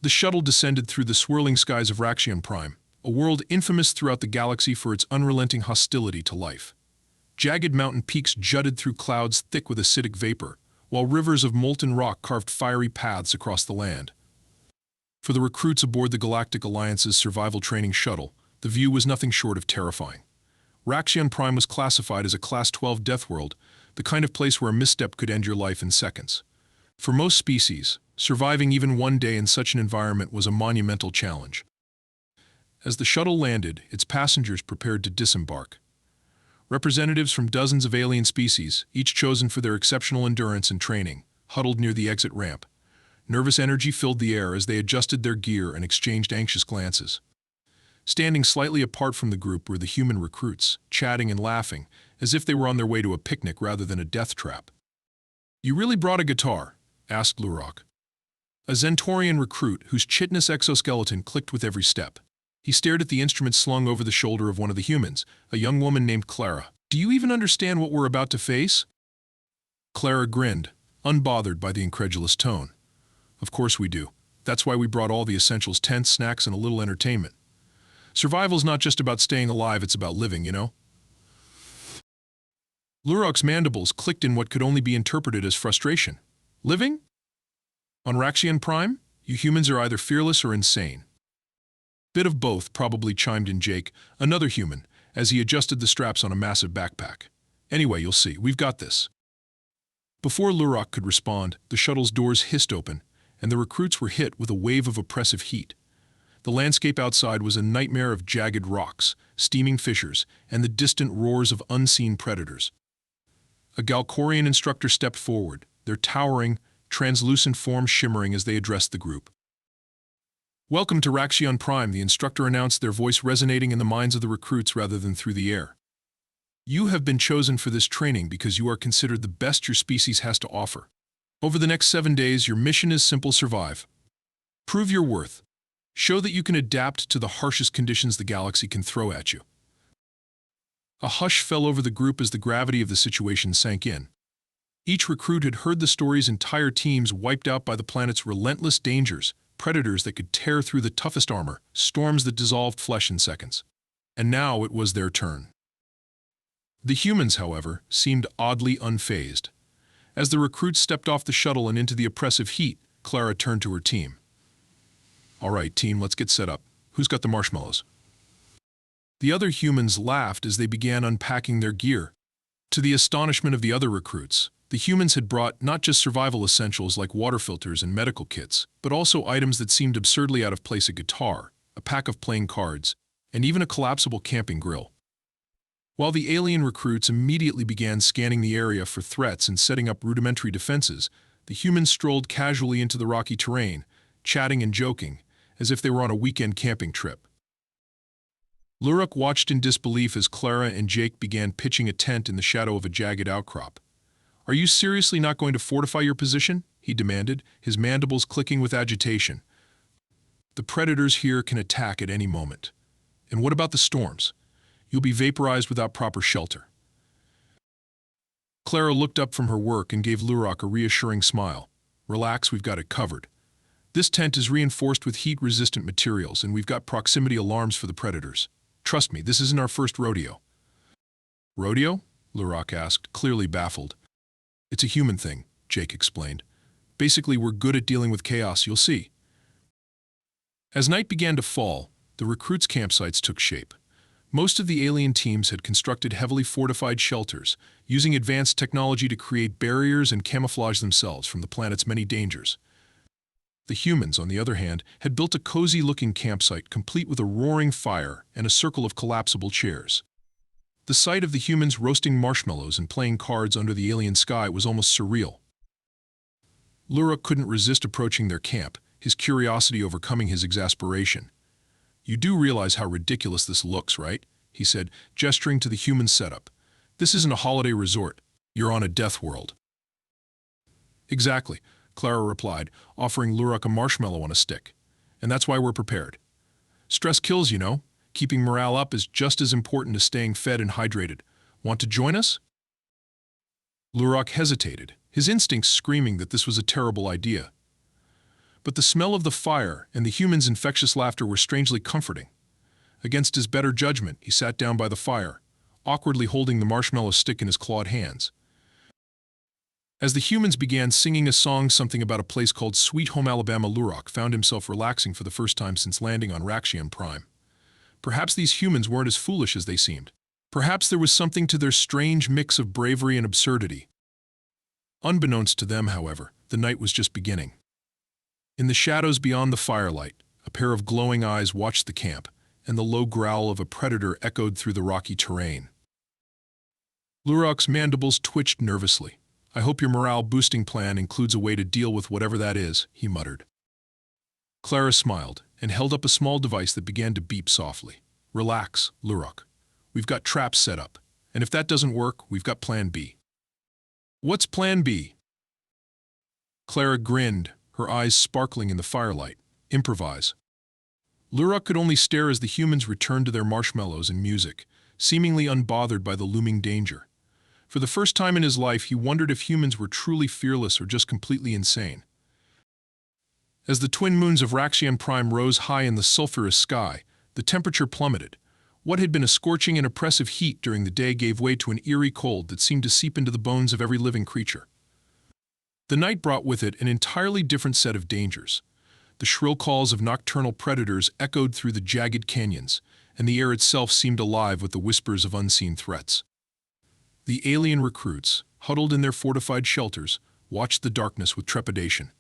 The shuttle descended through the swirling skies of Raxion Prime, a world infamous throughout the galaxy for its unrelenting hostility to life. Jagged mountain peaks jutted through clouds thick with acidic vapor, while rivers of molten rock carved fiery paths across the land. For the recruits aboard the Galactic Alliance's survival training shuttle, the view was nothing short of terrifying. Raxion Prime was classified as a Class 12 death world, the kind of place where a misstep could end your life in seconds. For most species, surviving even one day in such an environment was a monumental challenge. As the shuttle landed, its passengers prepared to disembark. Representatives from dozens of alien species, each chosen for their exceptional endurance and training, huddled near the exit ramp. Nervous energy filled the air as they adjusted their gear and exchanged anxious glances. Standing slightly apart from the group were the human recruits, chatting and laughing, as if they were on their way to a picnic rather than a death trap. "You really brought a guitar?" asked Lurok. A Zentorian recruit whose chitinous exoskeleton clicked with every step. He stared at the instrument slung over the shoulder of one of the humans, a young woman named Clara. "Do you even understand what we're about to face?" Clara grinned, unbothered by the incredulous tone. "Of course we do. That's why we brought all the essentials: tents, snacks, and a little entertainment. Survival's not just about staying alive, it's about living, you know?" Lurok's mandibles clicked in what could only be interpreted as frustration. "Living? On Raxion Prime? You humans are either fearless or insane." "Bit of both," probably chimed in Jake, another human, as he adjusted the straps on a massive backpack. "Anyway, you'll see. We've got this." Before Lurok could respond, the shuttle's doors hissed open, and the recruits were hit with a wave of oppressive heat. The landscape outside was a nightmare of jagged rocks, steaming fissures, and the distant roars of unseen predators. A Galcorian instructor stepped forward, their towering, translucent forms shimmering as they addressed the group. "Welcome to Raxion Prime," the instructor announced, their voice resonating in the minds of the recruits rather than through the air. "You have been chosen for this training because you are considered the best your species has to offer. Over the next 7 days, your mission is simple: survive. Prove your worth. Show that you can adapt to the harshest conditions the galaxy can throw at you." A hush fell over the group as the gravity of the situation sank in. Each recruit had heard the stories entire teams wiped out by the planet's relentless dangers, predators that could tear through the toughest armor, storms that dissolved flesh in seconds. And now it was their turn. The humans, however, seemed oddly unfazed. As the recruits stepped off the shuttle and into the oppressive heat, Clara turned to her team. "All right, team, let's get set up. Who's got the marshmallows?" The other humans laughed as they began unpacking their gear. To the astonishment of the other recruits, the humans had brought not just survival essentials like water filters and medical kits, but also items that seemed absurdly out of place: a guitar, a pack of playing cards, and even a collapsible camping grill. While the alien recruits immediately began scanning the area for threats and setting up rudimentary defenses, the humans strolled casually into the rocky terrain, chatting and joking, as if they were on a weekend camping trip. Lurok watched in disbelief as Clara and Jake began pitching a tent in the shadow of a jagged outcrop. "Are you seriously not going to fortify your position?" he demanded, his mandibles clicking with agitation. "The predators here can attack at any moment. And what about the storms? You'll be vaporized without proper shelter." Clara looked up from her work and gave Lurok a reassuring smile. "Relax, we've got it covered. This tent is reinforced with heat-resistant materials, and we've got proximity alarms for the predators. Trust me, this isn't our first rodeo." "Rodeo?" Lurok asked, clearly baffled. "It's a human thing," Jake explained. "Basically, we're good at dealing with chaos, you'll see." As night began to fall, the recruits' campsites took shape. Most of the alien teams had constructed heavily fortified shelters, using advanced technology to create barriers and camouflage themselves from the planet's many dangers. The humans, on the other hand, had built a cozy-looking campsite complete with a roaring fire and a circle of collapsible chairs. The sight of the humans roasting marshmallows and playing cards under the alien sky was almost surreal. Lurok couldn't resist approaching their camp, his curiosity overcoming his exasperation. "You do realize how ridiculous this looks, right?" he said, gesturing to the human setup. "This isn't a holiday resort. You're on a death world." "Exactly," Clara replied, offering Lurok a marshmallow on a stick. "And that's why we're prepared. Stress kills, you know. Keeping morale up is just as important as staying fed and hydrated. Want to join us?" Lurok hesitated, his instincts screaming that this was a terrible idea. But the smell of the fire and the humans' infectious laughter were strangely comforting. Against his better judgment, he sat down by the fire, awkwardly holding the marshmallow stick in his clawed hands. As the humans began singing a song something about a place called Sweet Home Alabama, Lurok found himself relaxing for the first time since landing on Raxian Prime. Perhaps these humans weren't as foolish as they seemed. Perhaps there was something to their strange mix of bravery and absurdity. Unbeknownst to them, however, the night was just beginning. In the shadows beyond the firelight, a pair of glowing eyes watched the camp, and the low growl of a predator echoed through the rocky terrain. Lurok's mandibles twitched nervously. "I hope your morale-boosting plan includes a way to deal with whatever that is," he muttered. Clara smiled and held up a small device that began to beep softly. "Relax, Lurok. We've got traps set up, and if that doesn't work, we've got Plan B." "What's Plan B?" Clara grinned, her eyes sparkling in the firelight. "Improvise." Lurok could only stare as the humans returned to their marshmallows and music, seemingly unbothered by the looming danger. For the first time in his life, he wondered if humans were truly fearless or just completely insane. As the twin moons of Raxian Prime rose high in the sulphurous sky, the temperature plummeted. What had been a scorching and oppressive heat during the day gave way to an eerie cold that seemed to seep into the bones of every living creature. The night brought with it an entirely different set of dangers. The shrill calls of nocturnal predators echoed through the jagged canyons, and the air itself seemed alive with the whispers of unseen threats. The alien recruits, huddled in their fortified shelters, watched the darkness with trepidation.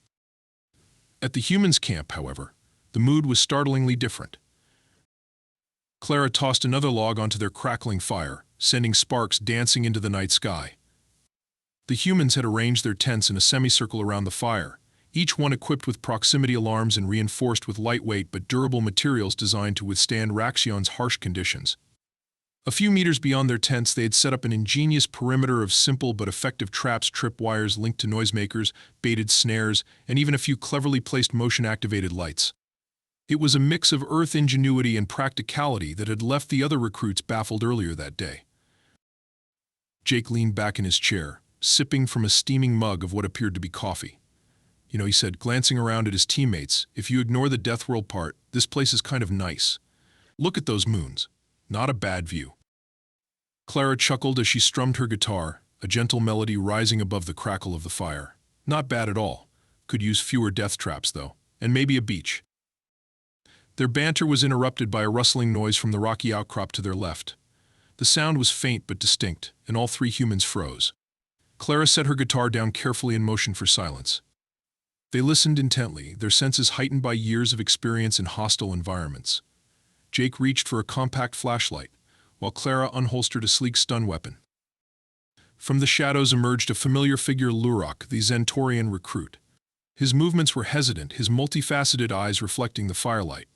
At the humans' camp, however, the mood was startlingly different. Clara tossed another log onto their crackling fire, sending sparks dancing into the night sky. The humans had arranged their tents in a semicircle around the fire, each one equipped with proximity alarms and reinforced with lightweight but durable materials designed to withstand Raxion's harsh conditions. A few meters beyond their tents, they had set up an ingenious perimeter of simple but effective traps, tripwires linked to noisemakers, baited snares, and even a few cleverly placed motion-activated lights. It was a mix of Earth ingenuity and practicality that had left the other recruits baffled earlier that day. Jake leaned back in his chair, sipping from a steaming mug of what appeared to be coffee. "You know," he said, glancing around at his teammates, "if you ignore the Death World part, this place is kind of nice. Look at those moons. Not a bad view." Clara chuckled as she strummed her guitar, a gentle melody rising above the crackle of the fire. "Not bad at all. Could use fewer death traps, though, and maybe a beach." Their banter was interrupted by a rustling noise from the rocky outcrop to their left. The sound was faint but distinct, and all three humans froze. Clara set her guitar down carefully and motioned for silence. They listened intently, their senses heightened by years of experience in hostile environments. Jake reached for a compact flashlight, while Clara unholstered a sleek stun weapon. From the shadows emerged a familiar figure, Lurok, the Zentorian recruit. His movements were hesitant, his multifaceted eyes reflecting the firelight.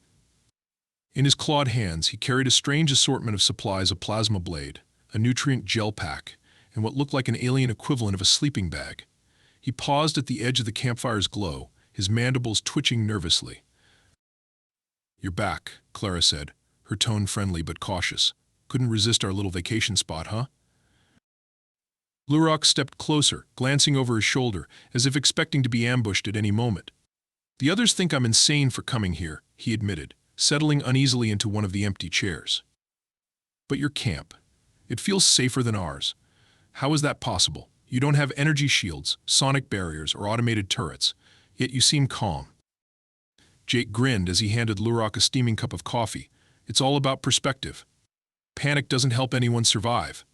In his clawed hands, he carried a strange assortment of supplies: a plasma blade, a nutrient gel pack, and what looked like an alien equivalent of a sleeping bag. He paused at the edge of the campfire's glow, his mandibles twitching nervously. "You're back," Clara said, her tone friendly but cautious. "Couldn't resist our little vacation spot, huh?" Lurok stepped closer, glancing over his shoulder, as if expecting to be ambushed at any moment. "The others think I'm insane for coming here," he admitted, settling uneasily into one of the empty chairs. "But your camp, it feels safer than ours. How is that possible? You don't have energy shields, sonic barriers, or automated turrets, yet you seem calm." Jake grinned as he handed Lurok a steaming cup of coffee. "It's all about perspective. Panic doesn't help anyone survive.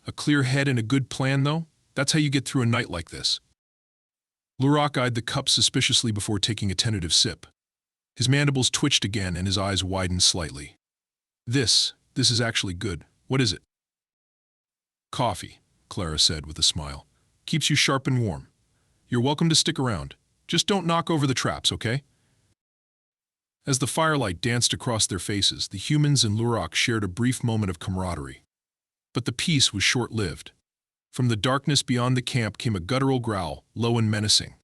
A clear head and a good plan, though, that's how you get through a night like this." Lurok eyed the cup suspiciously before taking a tentative sip. His mandibles twitched again and his eyes widened slightly. This is actually good. What is it?" "Coffee," Clara said with a smile. "Keeps you sharp and warm. You're welcome to stick around. Just don't knock over the traps, okay?" As the firelight danced across their faces, the humans and Lurok shared a brief moment of camaraderie. But the peace was short-lived. From the darkness beyond the camp came a guttural growl, low and menacing.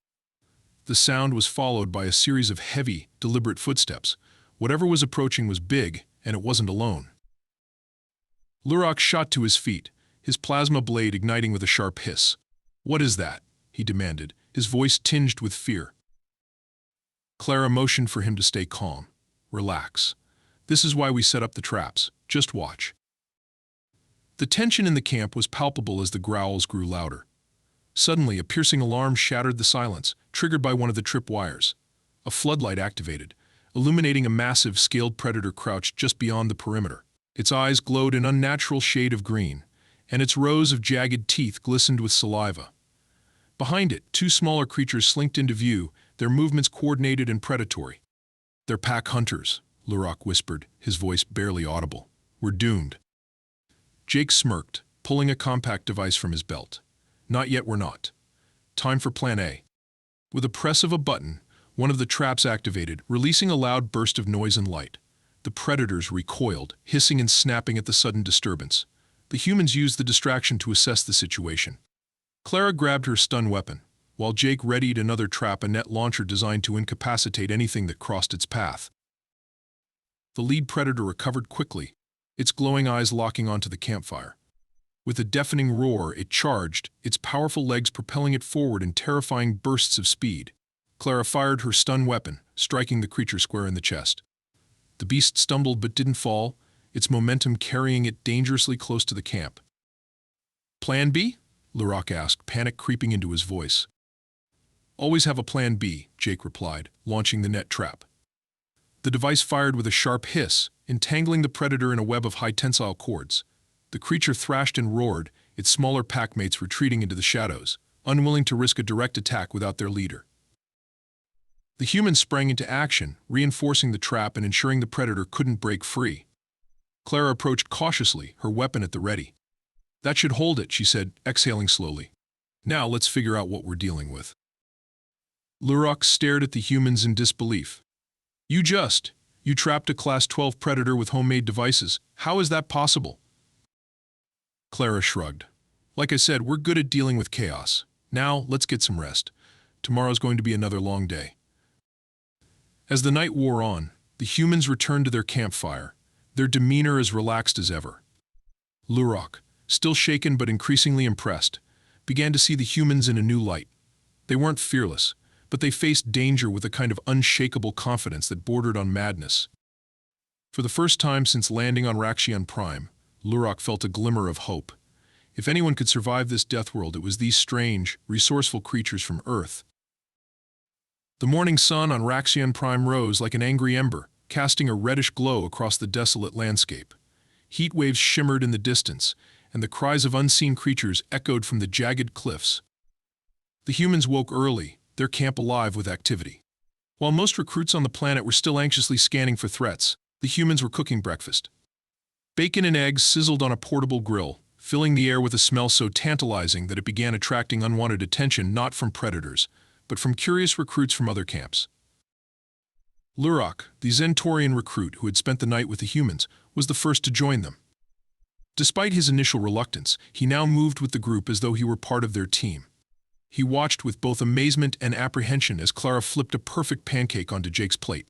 The sound was followed by a series of heavy, deliberate footsteps. Whatever was approaching was big, and it wasn't alone. Lurok shot to his feet, his plasma blade igniting with a sharp hiss. "What is that?" he demanded, his voice tinged with fear. Clara motioned for him to stay calm. Relax. This is why we set up the traps. Just watch. The tension in the camp was palpable as the growls grew louder. Suddenly, a piercing alarm shattered the silence, triggered by one of the trip wires. A floodlight activated, illuminating a massive, scaled predator crouched just beyond the perimeter. Its eyes glowed an unnatural shade of green, and its rows of jagged teeth glistened with saliva. Behind it, two smaller creatures slinked into view, their movements coordinated and predatory. "They're pack hunters," Lurok whispered, his voice barely audible. "We're doomed." Jake smirked, pulling a compact device from his belt. "Not yet, we're not. Time for Plan A." With a press of a button, one of the traps activated, releasing a loud burst of noise and light. The predators recoiled, hissing and snapping at the sudden disturbance. The humans used the distraction to assess the situation. Clara grabbed her stun weapon, while Jake readied another trap, a net launcher designed to incapacitate anything that crossed its path. The lead predator recovered quickly, its glowing eyes locking onto the campfire. With a deafening roar, it charged, its powerful legs propelling it forward in terrifying bursts of speed. Clara fired her stun weapon, striking the creature square in the chest. The beast stumbled but didn't fall, its momentum carrying it dangerously close to the camp. "Plan B?" Lurok asked, panic creeping into his voice. "Always have a plan B," Jake replied, launching the net trap. The device fired with a sharp hiss, entangling the predator in a web of high-tensile cords. The creature thrashed and roared, its smaller packmates retreating into the shadows, unwilling to risk a direct attack without their leader. The humans sprang into action, reinforcing the trap and ensuring the predator couldn't break free. Clara approached cautiously, her weapon at the ready. "That should hold it," she said, exhaling slowly. "Now let's figure out what we're dealing with." Lurok stared at the humans in disbelief. You trapped a Class 12 predator with homemade devices. How is that possible?" Clara shrugged. "Like I said, we're good at dealing with chaos. Now, let's get some rest. Tomorrow's going to be another long day." As the night wore on, the humans returned to their campfire, their demeanor as relaxed as ever. Lurok, still shaken but increasingly impressed, began to see the humans in a new light. They weren't fearless, but they faced danger with a kind of unshakable confidence that bordered on madness. For the first time since landing on Raxion Prime, Lurok felt a glimmer of hope. If anyone could survive this death world, it was these strange, resourceful creatures from Earth. The morning sun on Raxion Prime rose like an angry ember, casting a reddish glow across the desolate landscape. Heat waves shimmered in the distance, and the cries of unseen creatures echoed from the jagged cliffs. The humans woke early, their camp alive with activity. While most recruits on the planet were still anxiously scanning for threats, the humans were cooking breakfast. Bacon and eggs sizzled on a portable grill, filling the air with a smell so tantalizing that it began attracting unwanted attention not from predators, but from curious recruits from other camps. Lurok, the Zentorian recruit who had spent the night with the humans, was the first to join them. Despite his initial reluctance, he now moved with the group as though he were part of their team. He watched with both amazement and apprehension as Clara flipped a perfect pancake onto Jake's plate.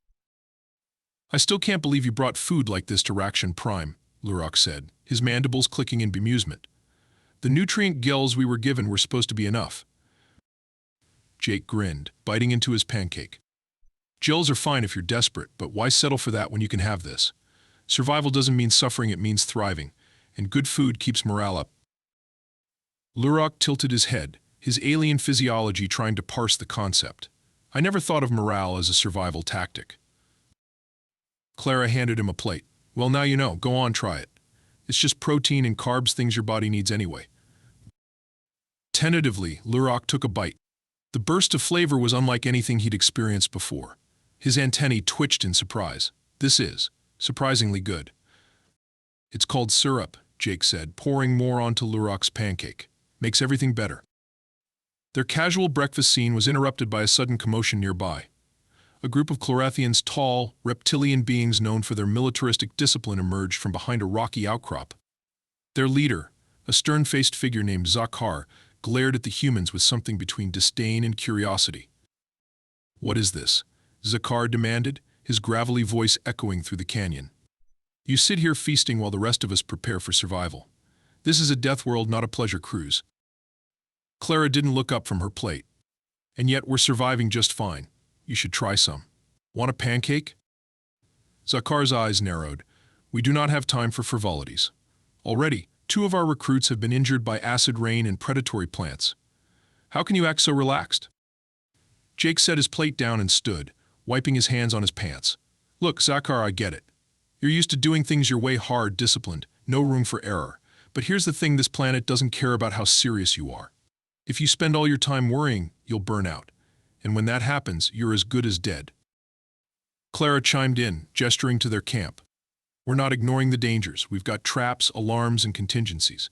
"I still can't believe you brought food like this to Raxion Prime," Lurok said, his mandibles clicking in bemusement. "The nutrient gels we were given were supposed to be enough." Jake grinned, biting into his pancake. "Gels are fine if you're desperate, but why settle for that when you can have this? Survival doesn't mean suffering, it means thriving, and good food keeps morale up." Lurok tilted his head, his alien physiology trying to parse the concept. "I never thought of morale as a survival tactic." Clara handed him a plate. "Well, now you know. Go on, try it. It's just protein and carbs, things your body needs anyway." Tentatively, Lurok took a bite. The burst of flavor was unlike anything he'd experienced before. His antennae twitched in surprise. "This is surprisingly good." "It's called syrup," Jake said, pouring more onto Lurok's pancake. "Makes everything better." Their casual breakfast scene was interrupted by a sudden commotion nearby. A group of Clorathians, tall, reptilian beings known for their militaristic discipline, emerged from behind a rocky outcrop. Their leader, a stern-faced figure named Zakhar, glared at the humans with something between disdain and curiosity. "What is this?" Zakhar demanded, his gravelly voice echoing through the canyon. "You sit here feasting while the rest of us prepare for survival. This is a death world, not a pleasure cruise." Clara didn't look up from her plate. "And yet we're surviving just fine. You should try some." Want a pancake? Zakar's eyes narrowed. We do not have time for frivolities. Already, 2 of our recruits have been injured by acid rain and predatory plants. How can you act so relaxed? Jake set his plate down and stood, wiping his hands on his pants. Look, Zakar, I get it. You're used to doing things your way, hard, disciplined, no room for error. But here's the thing, this planet doesn't care about how serious you are. If you spend all your time worrying, you'll burn out. And when that happens, you're as good as dead. Clara chimed in, gesturing to their camp. We're not ignoring the dangers. We've got traps, alarms, and contingencies.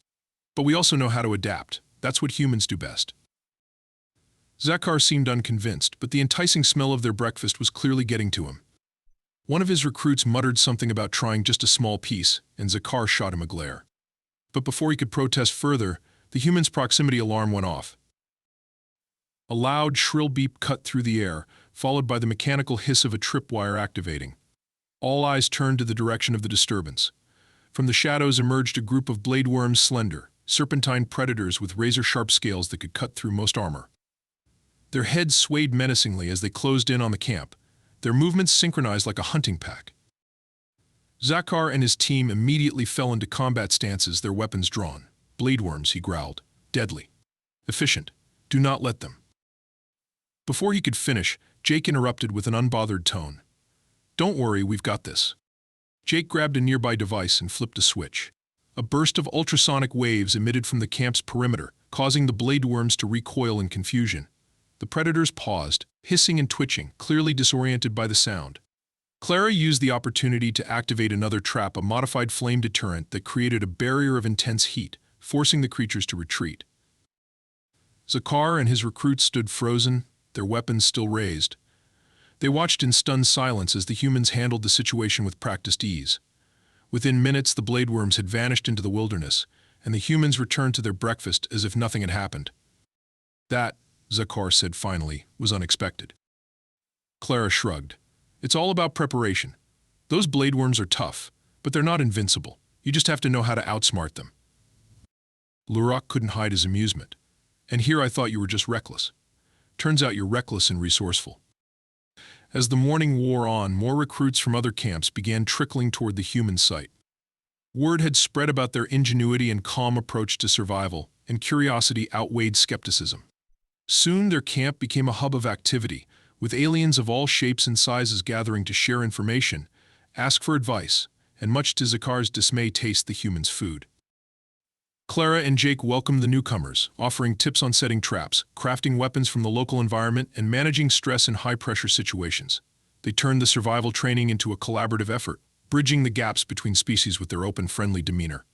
But we also know how to adapt. That's what humans do best. Zakar seemed unconvinced, but the enticing smell of their breakfast was clearly getting to him. One of his recruits muttered something about trying just a small piece, and Zakar shot him a glare. But before he could protest further, the human's proximity alarm went off. A loud, shrill beep cut through the air, followed by the mechanical hiss of a tripwire activating. All eyes turned to the direction of the disturbance. From the shadows emerged a group of blade worms, slender, serpentine predators with razor-sharp scales that could cut through most armor. Their heads swayed menacingly as they closed in on the camp, their movements synchronized like a hunting pack. Zakar and his team immediately fell into combat stances, their weapons drawn. Blade worms, he growled. Deadly. Efficient. Do not let them. Before he could finish, Jake interrupted with an unbothered tone. Don't worry, we've got this. Jake grabbed a nearby device and flipped a switch. A burst of ultrasonic waves emitted from the camp's perimeter, causing the blade worms to recoil in confusion. The predators paused, hissing and twitching, clearly disoriented by the sound. Clara used the opportunity to activate another trap, a modified flame deterrent that created a barrier of intense heat, forcing the creatures to retreat. Zakar and his recruits stood frozen, their weapons still raised. They watched in stunned silence as the humans handled the situation with practiced ease. Within minutes, the blade worms had vanished into the wilderness, and the humans returned to their breakfast as if nothing had happened. That, Zakar said finally, was unexpected. Clara shrugged. It's all about preparation. Those blade worms are tough, but they're not invincible. You just have to know how to outsmart them. Lurak couldn't hide his amusement. And here I thought you were just reckless. Turns out you're reckless and resourceful. As the morning wore on, more recruits from other camps began trickling toward the human site. Word had spread about their ingenuity and calm approach to survival, and curiosity outweighed skepticism. Soon their camp became a hub of activity, with aliens of all shapes and sizes gathering to share information, ask for advice, and much to Zakar's dismay taste the humans' food. Clara and Jake welcomed the newcomers, offering tips on setting traps, crafting weapons from the local environment, and managing stress in high-pressure situations. They turned the survival training into a collaborative effort, bridging the gaps between species with their open, friendly demeanor.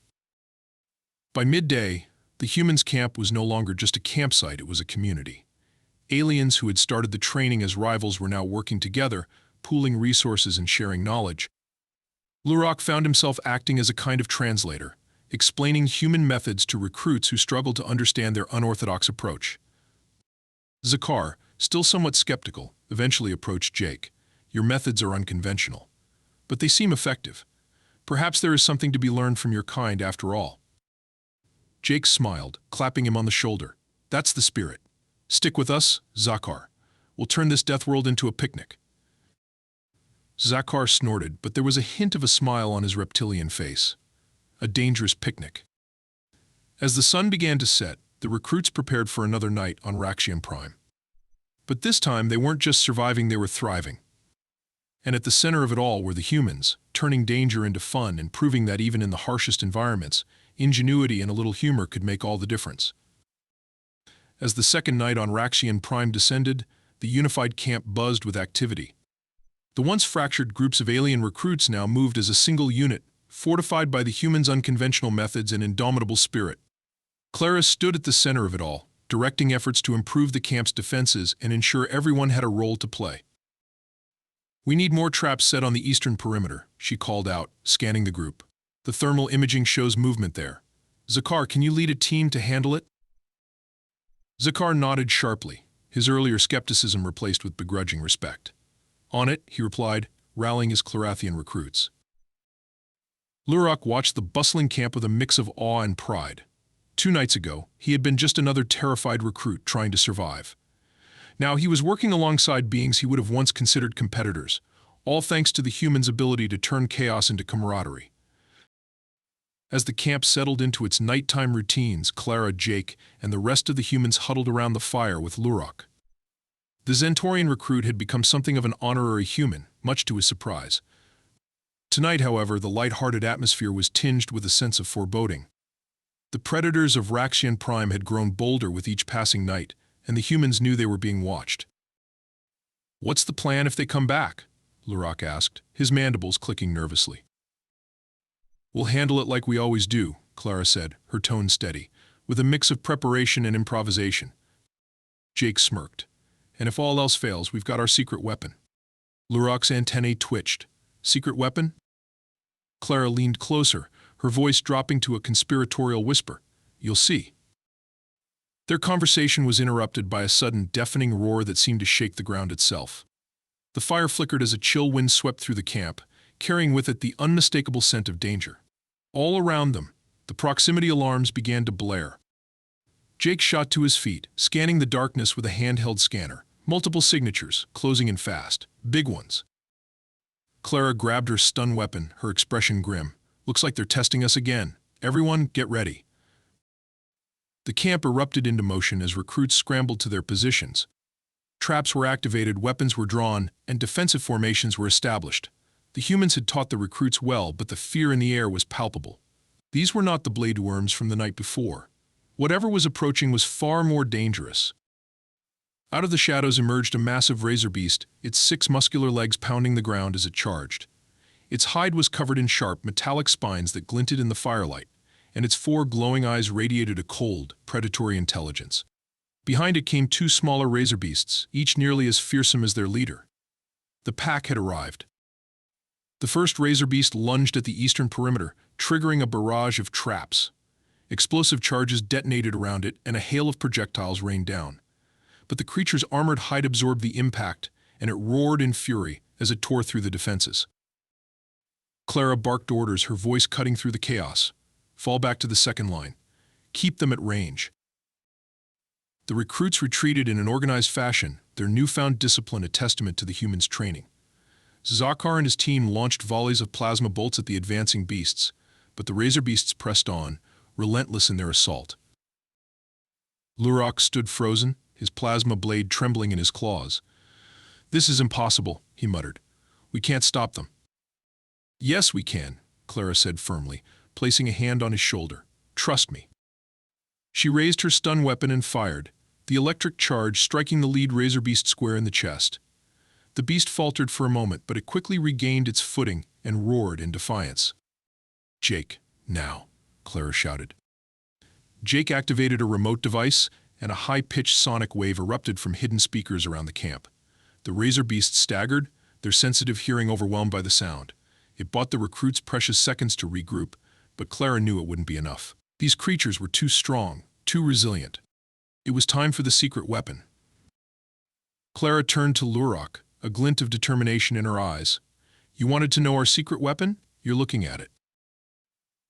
By midday, the humans' camp was no longer just a campsite, it was a community. Aliens who had started the training as rivals were now working together, pooling resources and sharing knowledge. Lurak found himself acting as a kind of translator, explaining human methods to recruits who struggled to understand their unorthodox approach. Zakar, still somewhat skeptical, eventually approached Jake. Your methods are unconventional, but they seem effective. Perhaps there is something to be learned from your kind after all. Jake smiled, clapping him on the shoulder. That's the spirit. Stick with us, Zakar. We'll turn this death world into a picnic. Zakar snorted, but there was a hint of a smile on his reptilian face. A dangerous picnic. As the sun began to set, the recruits prepared for another night on Raxian Prime. But this time they weren't just surviving, they were thriving. And at the center of it all were the humans, turning danger into fun and proving that even in the harshest environments, ingenuity and a little humor could make all the difference. As the second night on Raxian Prime descended, the unified camp buzzed with activity. The once fractured groups of alien recruits now moved as a single unit, fortified by the humans' unconventional methods and indomitable spirit. Clara stood at the center of it all, directing efforts to improve the camp's defenses and ensure everyone had a role to play. We need more traps set on the eastern perimeter, she called out, scanning the group. The thermal imaging shows movement there. Zakar, can you lead a team to handle it? Zakar nodded sharply, his earlier skepticism replaced with begrudging respect. On it, he replied, rallying his Clarathian recruits. Lurak watched the bustling camp with a mix of awe and pride. 2 nights ago, he had been just another terrified recruit trying to survive. Now, he was working alongside beings he would have once considered competitors, all thanks to the humans' ability to turn chaos into camaraderie. As the camp settled into its nighttime routines, Clara, Jake, and the rest of the humans huddled around the fire with Lurok. The Zentorian recruit had become something of an honorary human, much to his surprise. Tonight, however, the light-hearted atmosphere was tinged with a sense of foreboding. The predators of Raxian Prime had grown bolder with each passing night, and the humans knew they were being watched. "What's the plan if they come back?" Lurok asked, his mandibles clicking nervously. "We'll handle it like we always do," Clara said, her tone steady, with a mix of preparation and improvisation. Jake smirked. "And if all else fails, we've got our secret weapon." Lurok's antennae twitched. "Secret weapon?" Clara leaned closer, her voice dropping to a conspiratorial whisper. "You'll see." Their conversation was interrupted by a sudden deafening roar that seemed to shake the ground itself. The fire flickered as a chill wind swept through the camp, carrying with it the unmistakable scent of danger. All around them, the proximity alarms began to blare. Jake shot to his feet, scanning the darkness with a handheld scanner. Multiple signatures, closing in fast. Big ones. Clara grabbed her stun weapon, her expression grim. "Looks like they're testing us again. Everyone, get ready." The camp erupted into motion as recruits scrambled to their positions. Traps were activated, weapons were drawn, and defensive formations were established. The humans had taught the recruits well, but the fear in the air was palpable. These were not the blade worms from the night before. Whatever was approaching was far more dangerous. Out of the shadows emerged a massive razor beast, its 6 muscular legs pounding the ground as it charged. Its hide was covered in sharp, metallic spines that glinted in the firelight, and its 4 glowing eyes radiated a cold, predatory intelligence. Behind it came 2 smaller razor beasts, each nearly as fearsome as their leader. The pack had arrived. The first razor beast lunged at the eastern perimeter, triggering a barrage of traps. Explosive charges detonated around it, and a hail of projectiles rained down. But the creature's armored hide absorbed the impact, and it roared in fury as it tore through the defenses. Clara barked orders, her voice cutting through the chaos. "Fall back to the second line. Keep them at range." The recruits retreated in an organized fashion, their newfound discipline a testament to the humans' training. Zakar and his team launched volleys of plasma bolts at the advancing beasts, but the razor beasts pressed on, relentless in their assault. Lurok stood frozen, his plasma blade trembling in his claws. "This is impossible," he muttered. "We can't stop them." "Yes, we can," Clara said firmly, placing a hand on his shoulder. "Trust me." She raised her stun weapon and fired, the electric charge striking the lead razor beast square in the chest. The beast faltered for a moment, but it quickly regained its footing and roared in defiance. "Jake, now," Clara shouted. Jake activated a remote device, and a high-pitched sonic wave erupted from hidden speakers around the camp. The razor beasts staggered, their sensitive hearing overwhelmed by the sound. It bought the recruits precious seconds to regroup, but Clara knew it wouldn't be enough. These creatures were too strong, too resilient. It was time for the secret weapon. Clara turned to Lurok, a glint of determination in her eyes. "You wanted to know our secret weapon? You're looking at it."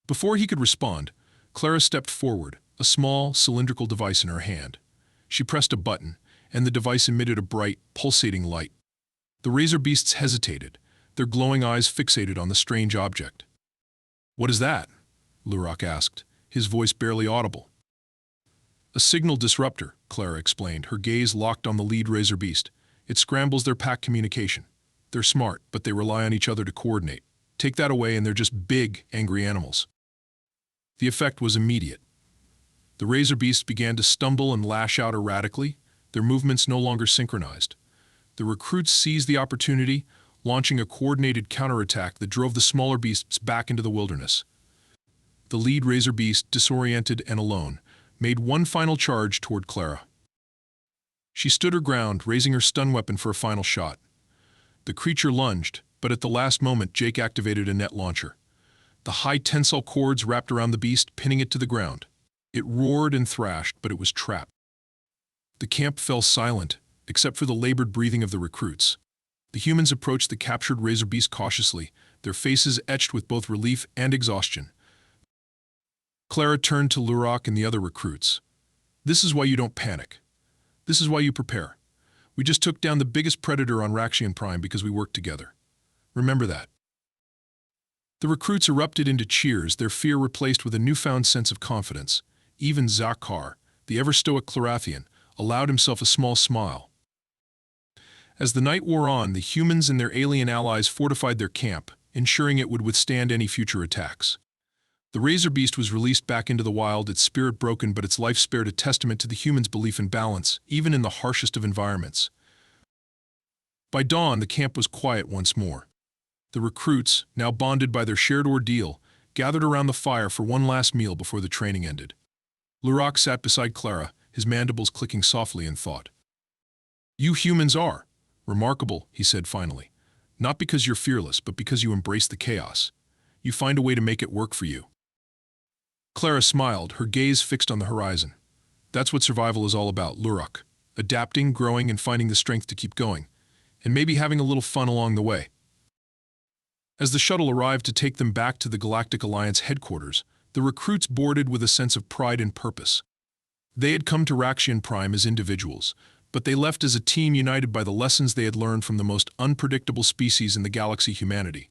Before he could respond, Clara stepped forward, a small, cylindrical device in her hand. She pressed a button, and the device emitted a bright, pulsating light. The razor beasts hesitated, their glowing eyes fixated on the strange object. "What is that?" Lurok asked, his voice barely audible. "A signal disruptor," Clara explained, her gaze locked on the lead razor beast. "It scrambles their pack communication. They're smart, but they rely on each other to coordinate. Take that away and they're just big, angry animals." The effect was immediate. The razor beasts began to stumble and lash out erratically, their movements no longer synchronized. The recruits seized the opportunity, launching a coordinated counterattack that drove the smaller beasts back into the wilderness. The lead razor beast, disoriented and alone, made one final charge toward Clara. She stood her ground, raising her stun weapon for a final shot. The creature lunged, but at the last moment Jake activated a net launcher. The high tensile cords wrapped around the beast, pinning it to the ground. It roared and thrashed, but it was trapped. The camp fell silent, except for the labored breathing of the recruits. The humans approached the captured razor beast cautiously, their faces etched with both relief and exhaustion. Clara turned to Lurok and the other recruits. "This is why you don't panic. This is why you prepare. We just took down the biggest predator on Raxian Prime because we worked together. Remember that." The recruits erupted into cheers, their fear replaced with a newfound sense of confidence. Even Zakar, the ever-stoic Clarathian, allowed himself a small smile. As the night wore on, the humans and their alien allies fortified their camp, ensuring it would withstand any future attacks. The Razor Beast was released back into the wild, its spirit broken but its life spared, a testament to the humans' belief in balance, even in the harshest of environments. By dawn, the camp was quiet once more. The recruits, now bonded by their shared ordeal, gathered around the fire for one last meal before the training ended. Lurak sat beside Clara, his mandibles clicking softly in thought. "You humans are remarkable," he said finally. "Not because you're fearless, but because you embrace the chaos. You find a way to make it work for you." Clara smiled, her gaze fixed on the horizon. "That's what survival is all about, Lurak. Adapting, growing, and finding the strength to keep going. And maybe having a little fun along the way." As the shuttle arrived to take them back to the Galactic Alliance headquarters, the recruits boarded with a sense of pride and purpose. They had come to Raxian Prime as individuals, but they left as a team united by the lessons they had learned from the most unpredictable species in the galaxy, humanity.